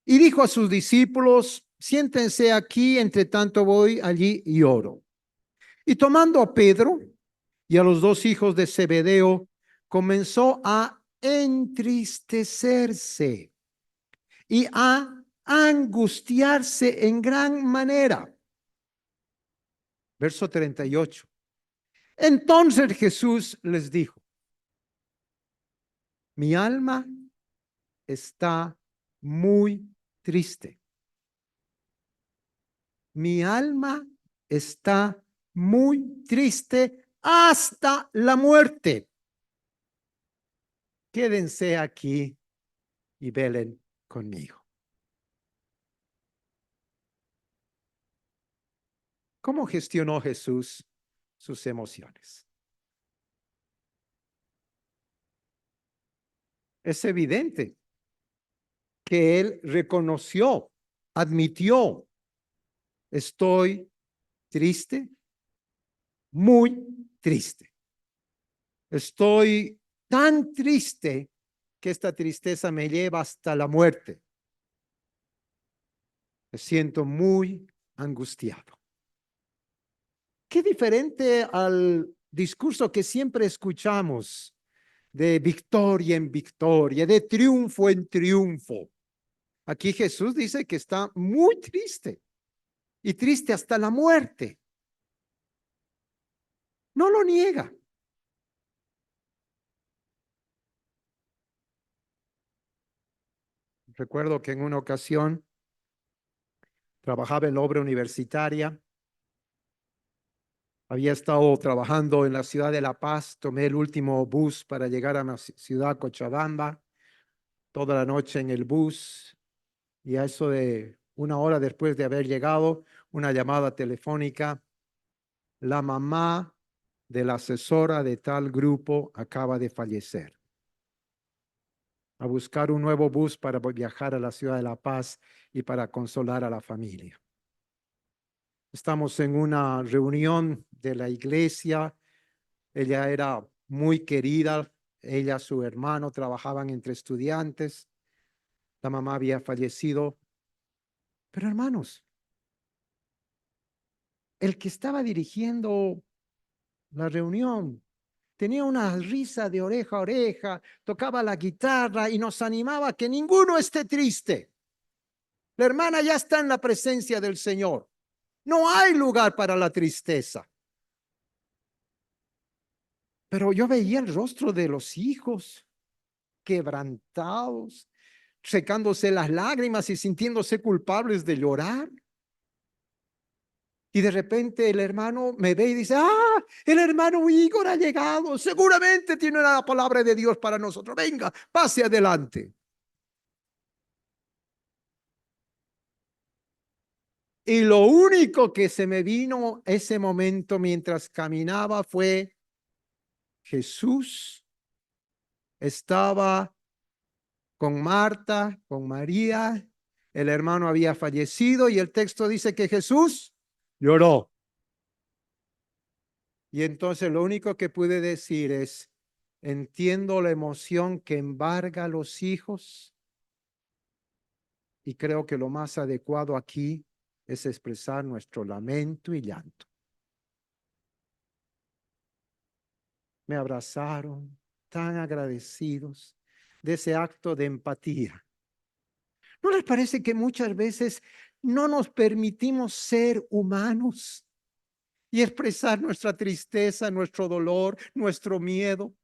y dijo a sus discípulos, siéntense aquí, entre tanto voy allí y oro. Y tomando a Pedro y a los dos hijos de Zebedeo, comenzó a entristecerse y a angustiarse en gran manera. Verso 38. Entonces Jesús les dijo, mi alma está muy triste. Mi alma está muy triste hasta la muerte. Quédense aquí y velen conmigo. ¿Cómo gestionó Jesús sus emociones? Es evidente que él reconoció, admitió, estoy triste, muy triste. Estoy tan triste que esta tristeza me lleva hasta la muerte. Me siento muy angustiado. Qué diferente al discurso que siempre escuchamos de victoria en victoria, de triunfo en triunfo. Aquí Jesús dice que está muy triste y triste hasta la muerte. No lo niega. Recuerdo que en una ocasión trabajaba en la obra universitaria. Había estado trabajando en la ciudad de La Paz. Tomé el último bus para llegar a mi ciudad, Cochabamba. Toda la noche en el bus. Y a eso de una hora después de haber llegado, una llamada telefónica. La mamá de la asesora de tal grupo acaba de fallecer. A buscar un nuevo bus para viajar a la ciudad de La Paz y para consolar a la familia. Estamos en una reunión de la iglesia. Ella era muy querida. Ella, su hermano, trabajaban entre estudiantes. La mamá había fallecido. Pero hermanos, el que estaba dirigiendo la reunión tenía una risa de oreja a oreja, tocaba la guitarra y nos animaba a que ninguno esté triste. La hermana ya está en la presencia del Señor. No hay lugar para la tristeza. Pero yo veía el rostro de los hijos quebrantados, secándose las lágrimas y sintiéndose culpables de llorar. Y de repente el hermano me ve y dice, el hermano Igor ha llegado, seguramente tiene la palabra de Dios para nosotros. Venga, pase adelante. Y lo único que se me vino ese momento mientras caminaba fue Jesús estaba con Marta, con María. El hermano había fallecido y el texto dice que Jesús lloró. Y entonces lo único que pude decir es, entiendo la emoción que embarga a los hijos y creo que lo más adecuado aquí es expresar nuestro lamento y llanto. Me abrazaron tan agradecidos de ese acto de empatía. ¿No les parece que muchas veces no nos permitimos ser humanos y expresar nuestra tristeza, nuestro dolor, nuestro miedo?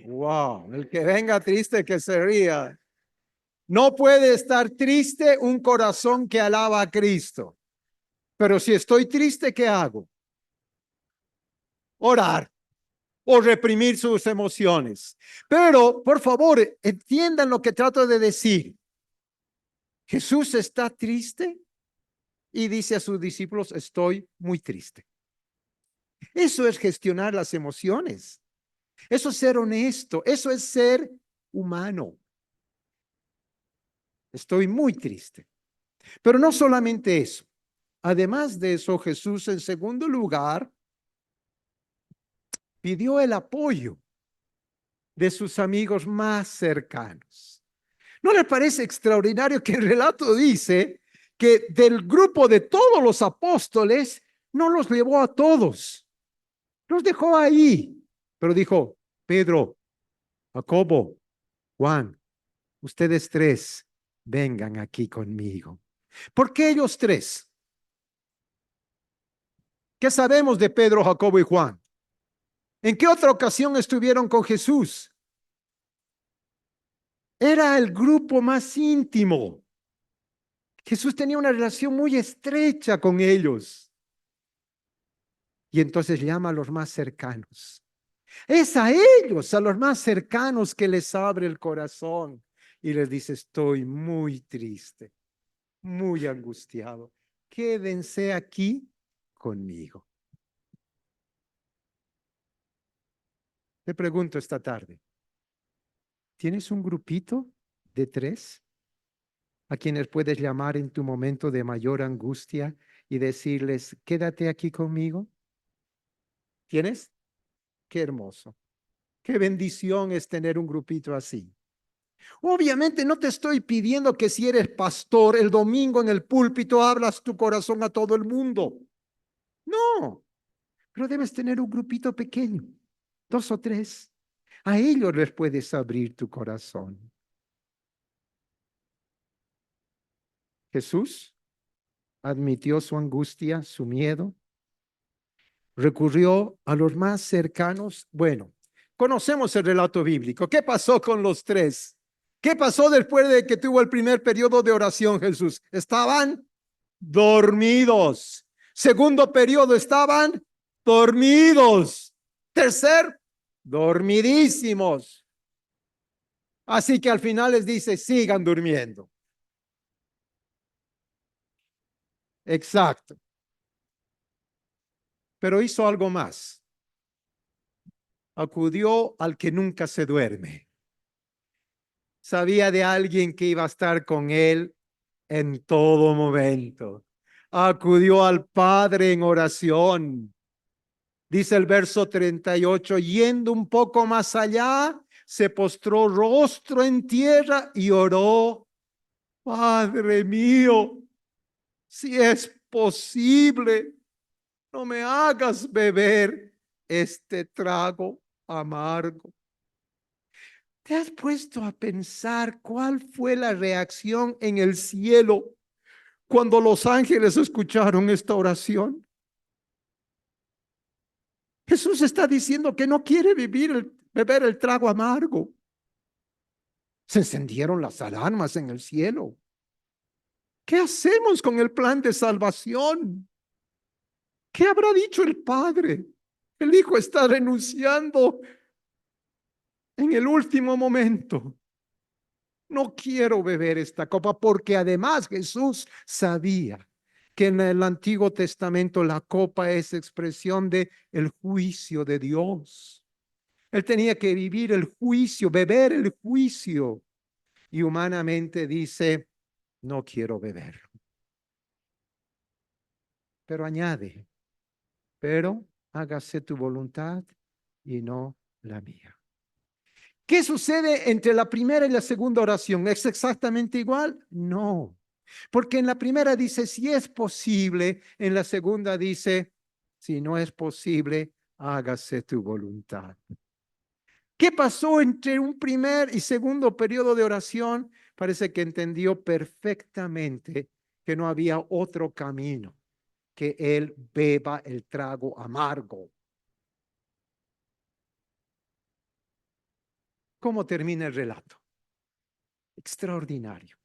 Wow, el que venga triste que se ría. No puede estar triste un corazón que alaba a Cristo. Pero si estoy triste, ¿qué hago? Orar o reprimir sus emociones. Pero, por favor, entiendan lo que trato de decir. Jesús está triste y dice a sus discípulos, estoy muy triste. Eso es gestionar las emociones. Eso es ser honesto. Eso es ser humano. Estoy muy triste. Pero no solamente eso. Además de eso, Jesús, en segundo lugar, pidió el apoyo de sus amigos más cercanos. ¿No le parece extraordinario que el relato dice que del grupo de todos los apóstoles no los llevó a todos? Los dejó ahí, pero dijo, Pedro, Jacobo, Juan, ustedes tres, vengan aquí conmigo. ¿Por qué ellos tres? ¿Qué sabemos de Pedro, Jacobo y Juan? ¿En qué otra ocasión estuvieron con Jesús? Era el grupo más íntimo. Jesús tenía una relación muy estrecha con ellos. Y entonces llama a los más cercanos. Es a ellos, a los más cercanos, que les abre el corazón y les dice, estoy muy triste, muy angustiado. Quédense aquí conmigo. Te pregunto esta tarde, ¿tienes un grupito de tres a quienes puedes llamar en tu momento de mayor angustia y decirles, quédate aquí conmigo? ¿Tienes? Qué hermoso. Qué bendición es tener un grupito así. Obviamente no te estoy pidiendo que si eres pastor el domingo en el púlpito hablas tu corazón a todo el mundo. No, pero debes tener un grupito pequeño, 2 o 3. A ellos les puedes abrir tu corazón. Jesús admitió su angustia, su miedo, recurrió a los más cercanos. Bueno, conocemos el relato bíblico. ¿Qué pasó con los tres? ¿Qué pasó después de que tuvo el primer periodo de oración Jesús? Estaban dormidos. Segundo periodo, estaban dormidos. Tercer, dormidísimos. Así que al final les dice, sigan durmiendo. Exacto. Pero hizo algo más. Acudió al que nunca se duerme. Sabía de alguien que iba a estar con él en todo momento. Acudió al Padre en oración. Dice el verso 38, yendo un poco más allá, se postró rostro en tierra y oró, Padre mío, si es posible, no me hagas beber este trago amargo. ¿Te has puesto a pensar cuál fue la reacción en el cielo cuando los ángeles escucharon esta oración? Jesús está diciendo que no quiere beber el trago amargo. Se encendieron las alarmas en el cielo. ¿Qué hacemos con el plan de salvación? ¿Qué habrá dicho el Padre? El Hijo está renunciando en el último momento, no quiero beber esta copa, porque además Jesús sabía que en el Antiguo Testamento la copa es expresión de el juicio de Dios. Él tenía que vivir el juicio, beber el juicio. Y humanamente dice, no quiero beberlo. Pero añade, pero hágase tu voluntad y no la mía. ¿Qué sucede entre la primera y la segunda oración? ¿Es exactamente igual? No, porque en la primera dice, si es posible, en la segunda dice, si no es posible, hágase tu voluntad. ¿Qué pasó entre un primer y segundo periodo de oración? Parece que entendió perfectamente que no había otro camino, que él beba el trago amargo. ¿Cómo termina el relato? Extraordinario.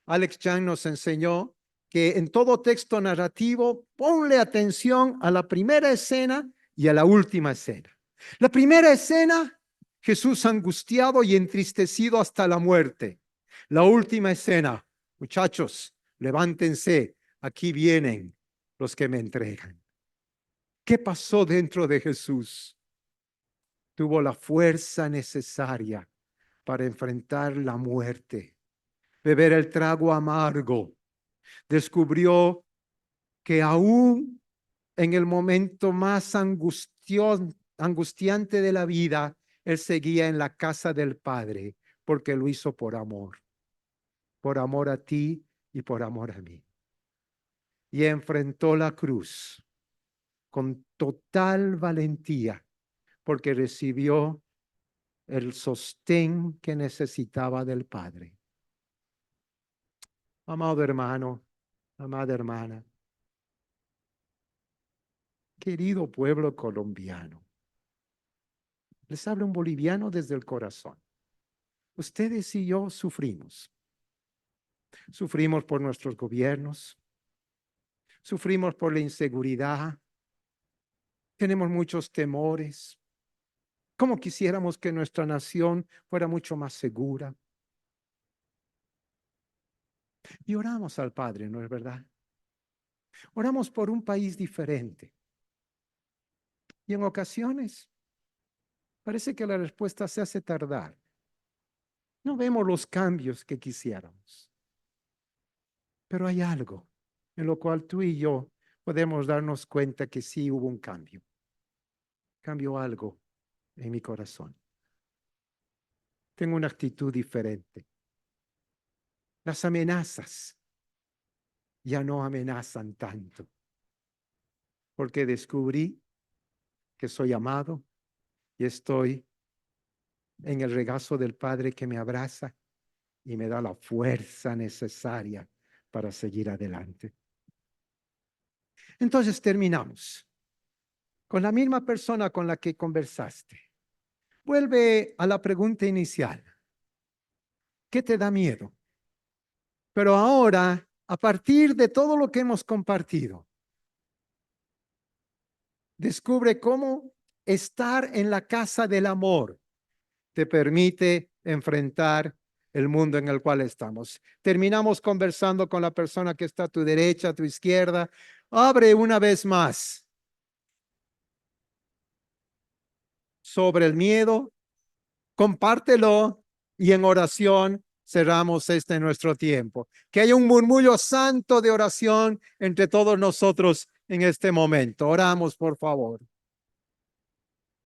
Alex Chang nos enseñó que en todo texto narrativo, ponle atención a la primera escena y a la última escena. La primera escena, Jesús angustiado y entristecido hasta la muerte. La última escena, muchachos, levántense, aquí vienen los que me entregan. ¿Qué pasó dentro de Jesús? Tuvo la fuerza necesaria para enfrentar la muerte, beber el trago amargo. Descubrió que aún en el momento más angustiante de la vida, él seguía en la casa del Padre, porque lo hizo por amor a ti y por amor a mí. Y enfrentó la cruz con total valentía, porque recibió el sostén que necesitaba del Padre. Amado hermano, amada hermana, querido pueblo colombiano, les habla un boliviano desde el corazón. Ustedes y yo sufrimos. Sufrimos por nuestros gobiernos, sufrimos por la inseguridad, tenemos muchos temores. ¿Cómo quisiéramos que nuestra nación fuera mucho más segura? Y oramos al Padre, ¿no es verdad? Oramos por un país diferente. Y en ocasiones parece que la respuesta se hace tardar. No vemos los cambios que quisiéramos. Pero hay algo en lo cual tú y yo podemos darnos cuenta que sí hubo un cambio. Cambió algo en mi corazón. Tengo una actitud diferente. Las amenazas ya no amenazan tanto, porque descubrí que soy amado y estoy en el regazo del Padre que me abraza y me da la fuerza necesaria para seguir adelante. Entonces terminamos con la misma persona con la que conversaste. Vuelve a la pregunta inicial. ¿Qué te da miedo? Pero ahora, a partir de todo lo que hemos compartido, descubre cómo estar en la casa del amor te permite enfrentar el mundo en el cual estamos. Terminamos conversando con la persona que está a tu derecha, a tu izquierda. Abre una vez más sobre el miedo, compártelo y en oración cerramos nuestro tiempo. Que haya un murmullo santo de oración entre todos nosotros en este momento. Oramos, por favor.